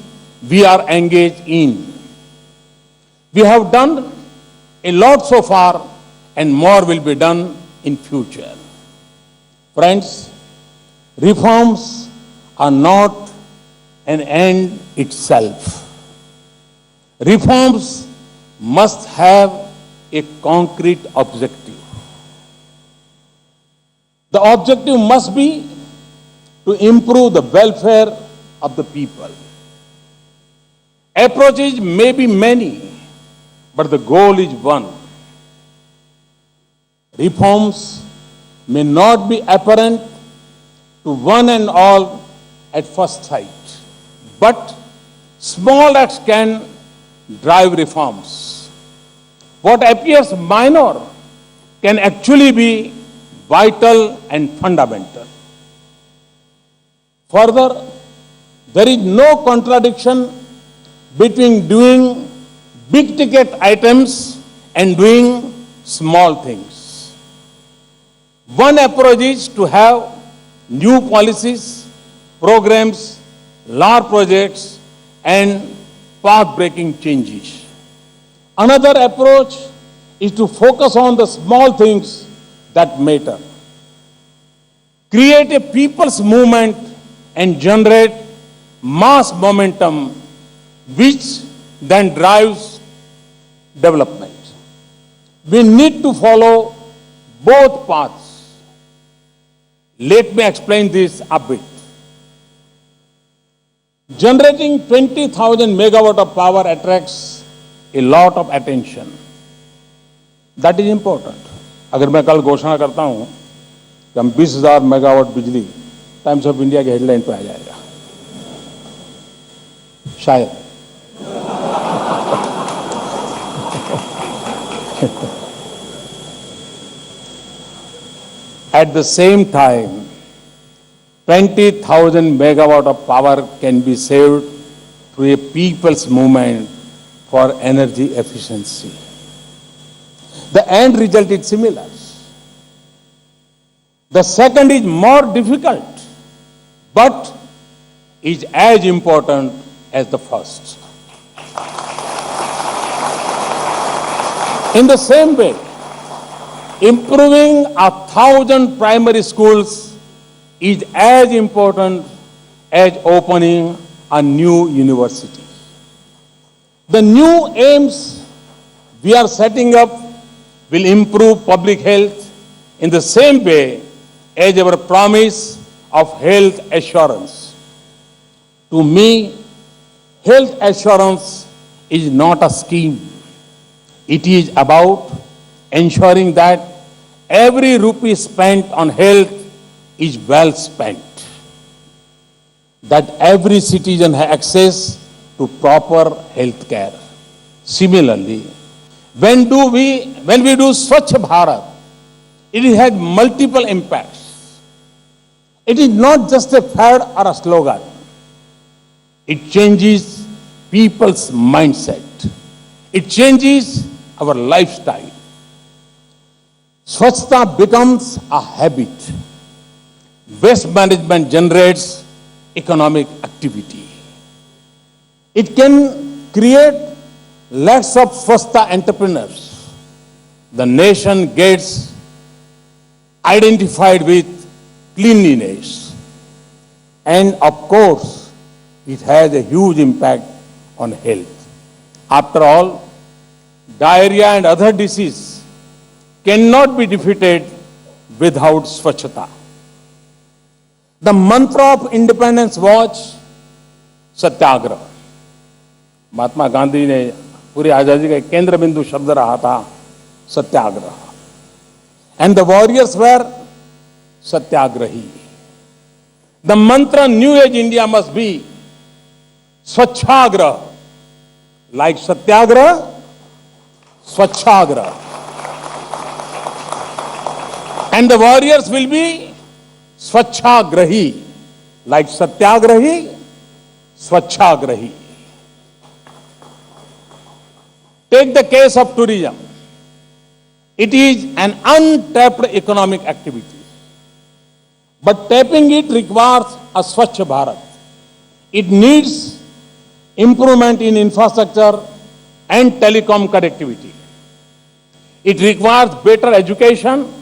we are engaged in. We have done a lot so far, and more will be done in future. Friends, reforms are not an end itself. Reforms must have a concrete objective. The objective must be to improve the welfare of the people. Approaches may be many, but the goal is one. Reforms may not be apparent to one and all at first sight, but small acts can drive reforms. What appears minor can actually be vital and fundamental. Further, there is no contradiction between doing big ticket items and doing small things. One approach is to have new policies, programs, large projects, and path-breaking changes. Another approach is to focus on the small things that matter. Create a people's movement and generate mass momentum, which then drives development. We need to follow both paths. Let me explain this a bit. Generating 20,000 megawatt of power attracts a lot of attention. That is important. अगर मैं कल घोषणा करता हूं कि हम 20,000 megawatt बिजली times of India के हेडलाइन पे आ जाएगा, शायद। At the same time, 20,000 megawatt of power can be saved through a people's movement for energy efficiency. The end result is similar. The second is more difficult, but is as important as the first. In the same way, improving 1,000 primary schools is as important as opening a new university. The new aims we are setting up will improve public health in the same way as our promise of health assurance. To me, health assurance is not a scheme. It is about ensuring that every rupee spent on health is well spent, that every citizen has access to proper health care. Similarly, when we do Swachh Bharat, it has multiple impacts. It is not just a fad or a slogan. It changes people's mindset. It changes our lifestyle. Swachhta becomes a habit. Waste management generates economic activity. It can create lots of Swachhta entrepreneurs. The nation gets identified with cleanliness. And of course, it has a huge impact on health. After all, diarrhea and other diseases cannot be defeated without Swachhta. The mantra of independence was सत्याग्रह. महात्मा गांधी ने पूरी आजादी का केंद्र बिंदु शब्द रहा था सत्याग्रह. And the warriors were satyagrahi. The mantra New Age India must be Swachhagrah. Like Satyagrah, Swachhagrah. And the warriors will be Swachhagrahi. Like Satyagrahi, Swachhagrahi. Take the case of tourism. It is an untapped economic activity. But tapping it requires a Swachh Bharat. It needs improvement in infrastructure and telecom connectivity. It requires better education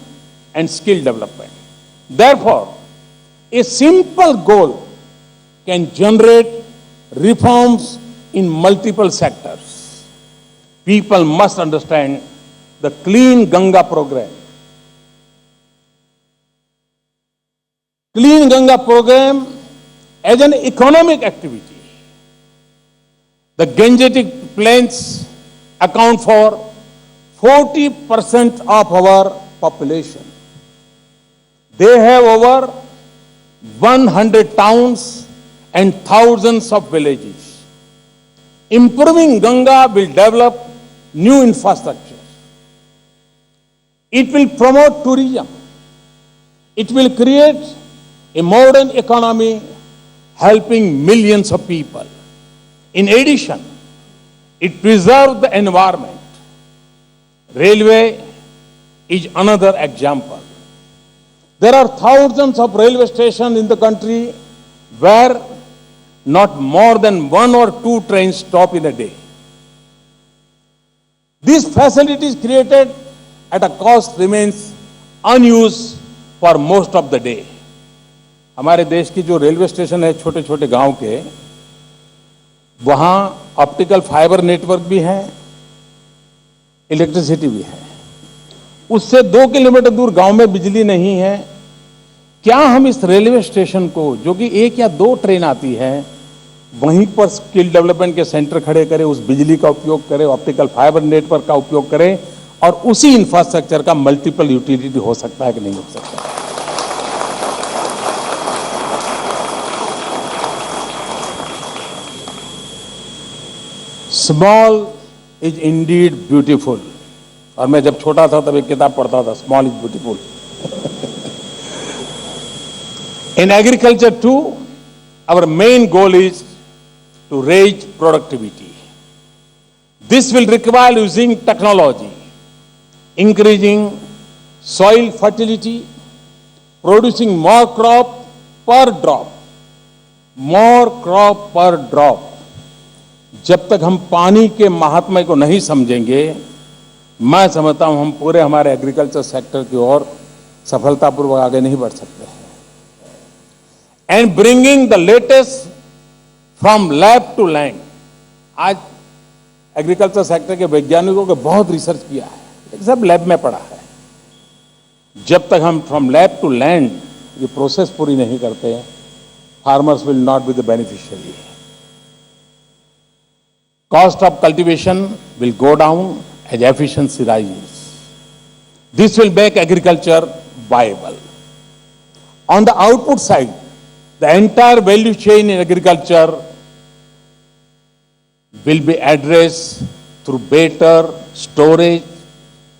and skill development. Therefore, a simple goal can generate reforms in multiple sectors. People must understand the Clean Ganga program. Clean Ganga program as an economic activity. The Gangetic plains account for 40% of our population. They have over 100 towns and thousands of villages. Improving Ganga will develop new infrastructure. It will promote tourism. It will create a modern economy helping millions of people. In addition, it preserves the environment. Railway is another example. There are thousands of railway stations in the country where not more than 1 or 2 trains stop in a day. These facilities created at a cost remains unused for most of the day. हमारे देश की जो railway station है छोटे छोटे गांव के, वहां ऑप्टिकल फाइबर नेटवर्क भी है, इलेक्ट्रिसिटी भी है. उससे 2 किलोमीटर दूर गांव में बिजली नहीं है. क्या हम इस रेलवे स्टेशन को, जो कि 1 या 2 ट्रेन आती है, वहीं पर स्किल डेवलपमेंट के सेंटर खड़े करें, उस बिजली का उपयोग करें, ऑप्टिकल फाइबर नेटवर्क का उपयोग करें, और उसी इंफ्रास्ट्रक्चर का मल्टीपल यूटिलिटी हो सकता है कि नहीं हो सकता? Small is Indeed beautiful. और मैं जब छोटा था तब एक किताब पढ़ता था, small is beautiful. In agriculture too, our main goal is to raise productivity. This will require using technology, increasing soil fertility, producing more crop per drop. More crop per drop. जब तक हम पानी के महात्म्य को नहीं समझेंगे, मैं समझता हूं हम पूरे हमारे एग्रीकल्चर सेक्टर की ओर सफलतापूर्वक आगे नहीं बढ़ सकते हैं. And bringing the latest from lab to land. आज एग्रीकल्चर सेक्टर के वैज्ञानिकों को बहुत रिसर्च किया है, लेकिन सब लैब में पड़ा है. जब तक हम फ्रॉम लैब टू लैंड ये प्रोसेस पूरी नहीं करते, farmers will not be the beneficiary. Cost of cultivation will go down as efficiency rises. This will make agriculture viable. On the output side, the entire value chain in agriculture will be addressed through better storage,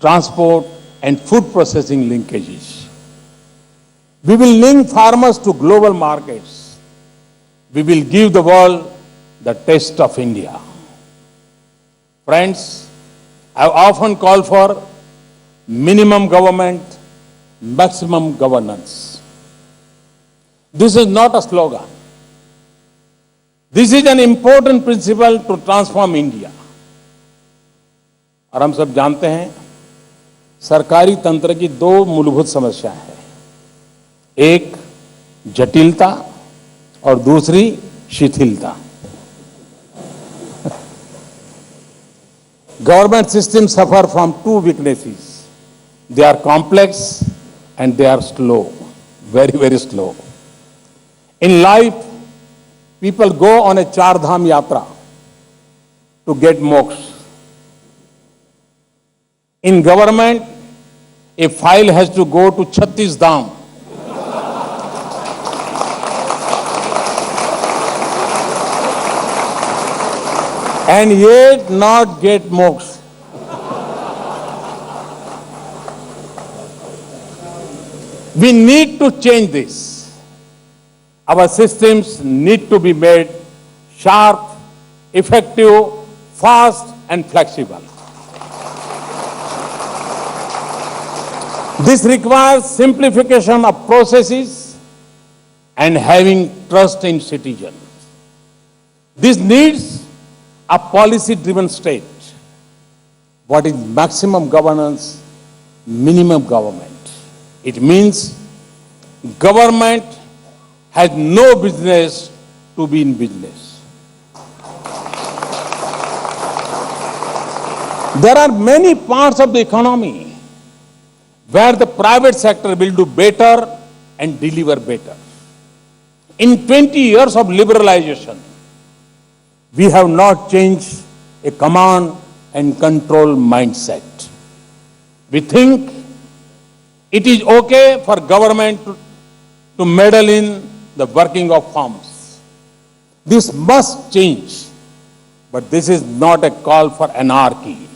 transport, and food processing linkages. We will link farmers to global markets. We will give the world the taste of India. Friends, I often call for minimum government, maximum governance. This is not a slogan. This is an important principle to transform India. और हम सब जानते हैं, सरकारी तंत्र की 2 मूलभूत समस्याएं हैं. एक जटिलता और दूसरी शिथिलता. Government systems suffer from 2 weaknesses. They are complex and they are slow, very, very slow. In life, people go on a Char Dham Yatra to get moksha. In government, a file has to go to 36 Dham. And yet not get moksha. We need to change this. Our systems need to be made sharp, effective, fast and flexible. This requires simplification of processes and having trust in citizens. This needs a policy-driven state. What is maximum governance, minimum government? It means government has no business to be in business. There are many parts of the economy where the private sector will do better and deliver better. In 20 years of liberalization, we have not changed a command and control mindset. We think it is okay for government to meddle in the working of firms. This must change, but this is not a call for anarchy.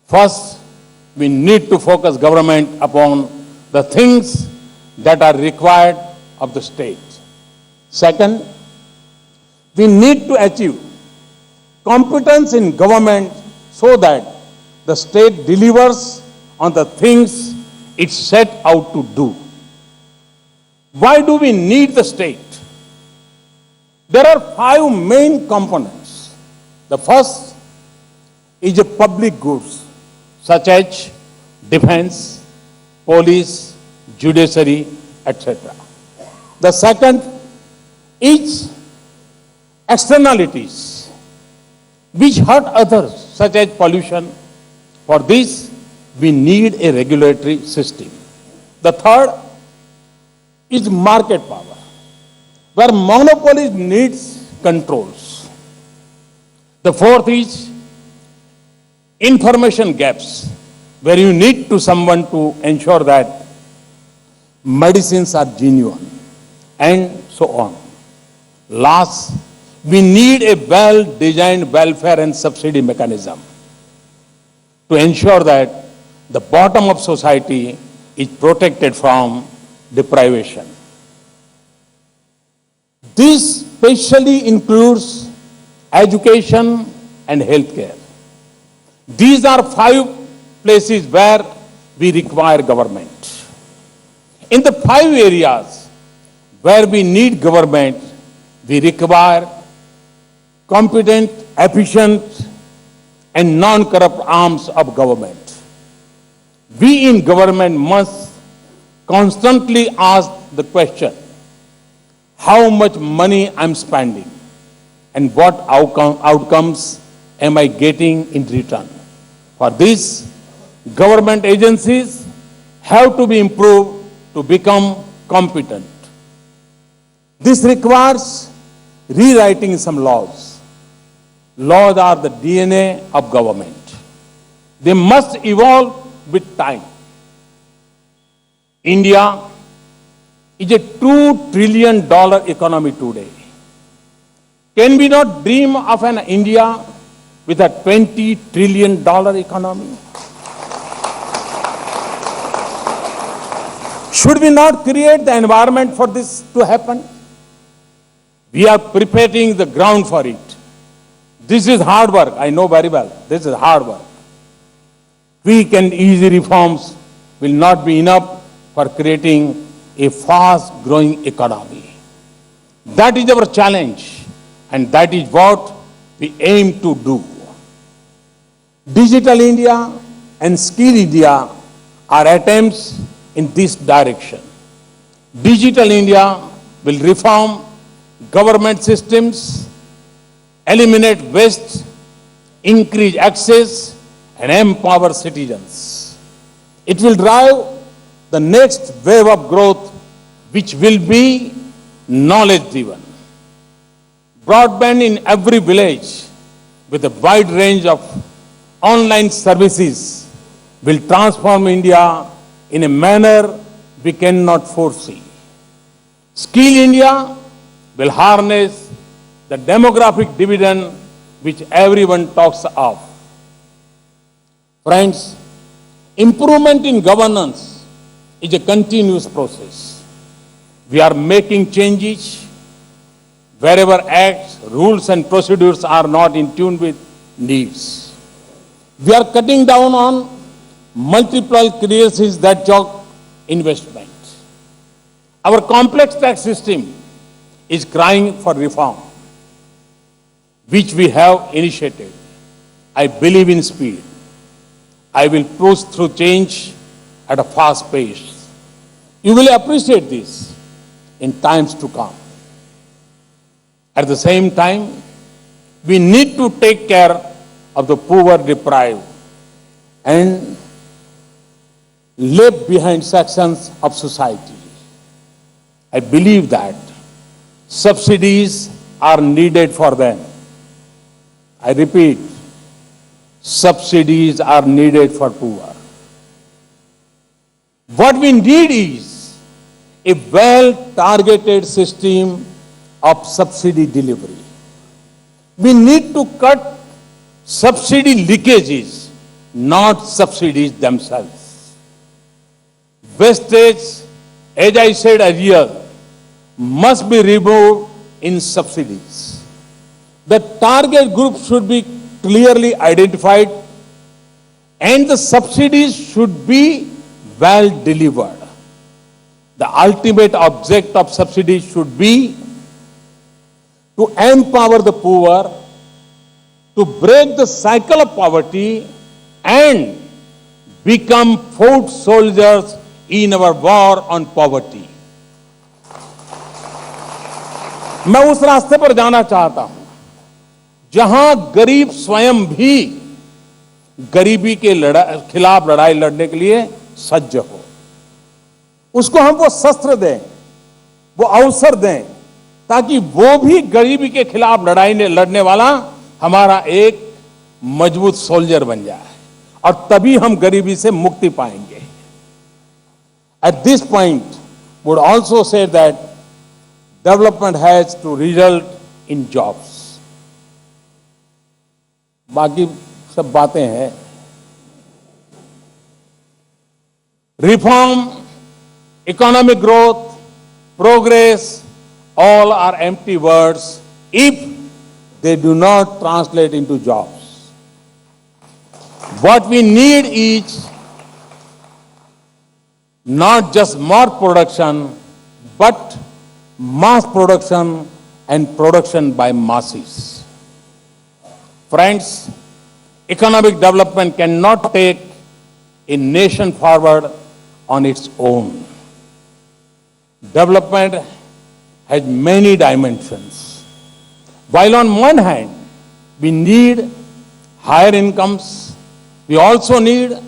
First, we need to focus government upon the things that are required of the state. Second, we need to achieve competence in government so that the state delivers on the things it set out to do. Why do we need the state? There are 5 main components. The first is the public goods, such as defense, police, judiciary, etc. The second is externalities which hurt others, such as pollution. For this, we need a regulatory system. The third is market power, where monopolies needs controls. The fourth is information gaps, where you need to someone to ensure that medicines are genuine, and so on. Last, we need a well-designed welfare and subsidy mechanism to ensure that the bottom of society is protected from deprivation. This specially includes education and healthcare. These are 5 places where we require government. In the 5 areas where we need government, we require competent, efficient, and non-corrupt arms of government. We in government must constantly ask the question, how much money I'm spending and what outcomes am I getting in return? For this, government agencies have to be improved to become competent. This requires rewriting some laws. Laws are the DNA of government. They must evolve with time. India is a $2 trillion economy today. Can we not dream of an India with a $20 trillion economy? Should we not create the environment for this to happen? We are preparing the ground for it. This is hard work. I know very well. This is hard work. Quick and easy reforms will not be enough for creating a fast-growing economy. That is our challenge, and that is what we aim to do. Digital India and Skill India are attempts in this direction. Digital India will reform government systems, eliminate waste, increase access, and empower citizens. It will drive the next wave of growth, which will be knowledge driven. Broadband in every village with a wide range of online services will transform India in a manner we cannot foresee. Skill India will harness the demographic dividend which everyone talks of. Friends, improvement in governance is a continuous process. We are making changes wherever acts, rules and procedures are not in tune with needs. We are cutting down on multiple creases that jog investment. Our complex tax system is crying for reform, which we have initiated. I believe in speed. I will push through change at a fast pace. You will appreciate this in times to come. At the same time, we need to take care of the poor, deprived, and left behind sections of society. I believe that subsidies are needed for them. I repeat, subsidies are needed for poor. What we need is a well-targeted system of subsidy delivery. We need to cut subsidy leakages, not subsidies themselves. Wastage, as I said earlier, must be removed in subsidies. The target group should be clearly identified and the subsidies should be well delivered. The ultimate object of subsidies should be to empower the poor, to break the cycle of poverty and become foot soldiers in our war on poverty. मैं उस रास्ते पर जाना चाहता हूं जहां गरीब स्वयं भी गरीबी के खिलाफ लड़ाई लड़ने के लिए सज्ज हो। उसको हम वो शस्त्र दें, वो अवसर दें, ताकि वो भी गरीबी के खिलाफ लड़ाई लड़ने वाला हमारा एक मजबूत सोल्जर बन जाए और तभी हम गरीबी से मुक्ति पाएंगे। At this point, would also say that development has to result in jobs. बाकी सब बातें हैं। Reform, economic growth, progress, all are empty words if they do not translate into jobs. What we need is not just more production, but mass production and production by masses. Friends, economic development cannot take a nation forward on its own. Development has many dimensions. While on one hand, we need higher incomes, we also need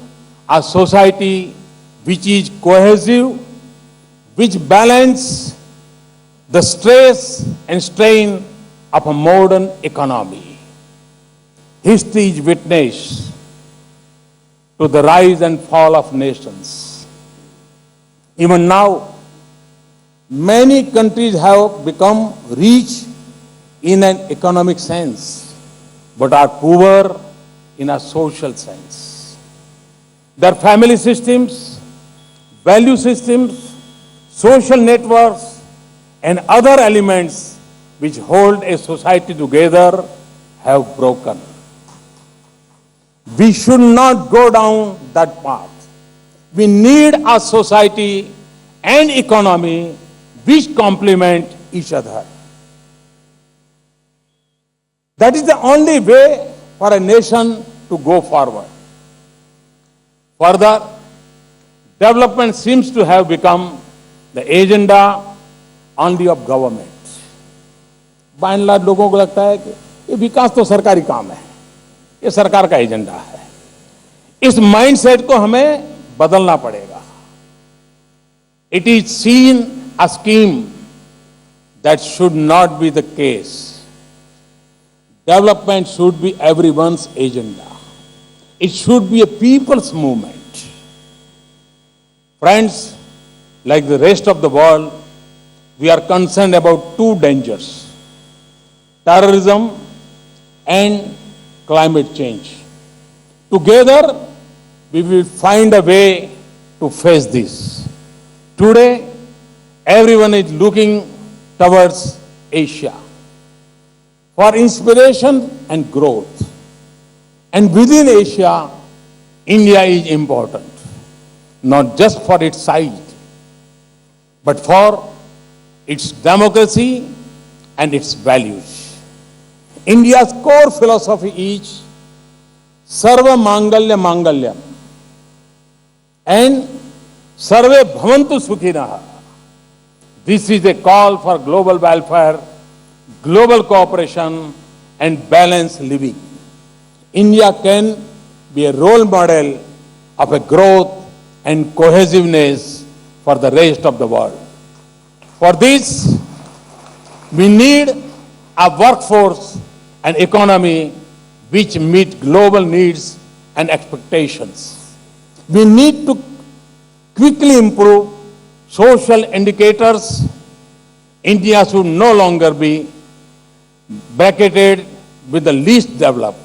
a society which is cohesive, which balance the stress and strain of a modern economy. History is witness to the rise and fall of nations. Even now, many countries have become rich in an economic sense, but are poor in a social sense. Their family systems, value systems, social networks, and other elements which hold a society together have broken. We should not go down that path. We need a society and economy which complement each other. That is the only way for a nation to go forward. Further, development seems to have become the agenda only of government. By and large लोगों को लगता है कि ये विकास तो सरकारी काम है, ये सरकार का एजेंडा है। इस माइंडसेट को हमें बदलना पड़ेगा। It is seen a scheme That should not be the case. Development should be everyone's agenda. It should be a people's movement. Friends, like the rest of the world, we are concerned about two dangers: terrorism and climate change. Together, we will find a way to face this. Today, everyone is looking towards Asia for inspiration and growth. And within Asia, India is important, not just for its size, but for its democracy and its values. India's core philosophy is Sarva Mangalya Mangalyam and Sarve Bhavantu Sukhinaha. This is a call for global welfare, global cooperation, and balanced living. India can be a role model of a growth and cohesiveness for the rest of the world. For this, we need a workforce and economy which meet global needs and expectations. We need to quickly improve social indicators. India should no longer be bracketed with the least developed.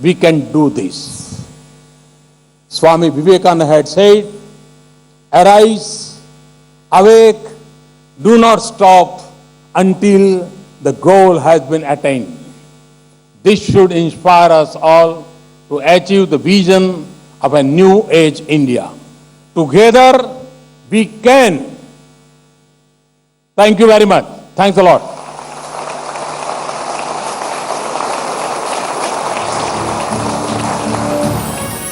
We can do this. Swami Vivekananda had said, "Arise, awake, do not stop until the goal has been attained." This should inspire us all to achieve the vision of a new age India. Together, we can. Thank you very much. Thanks a lot.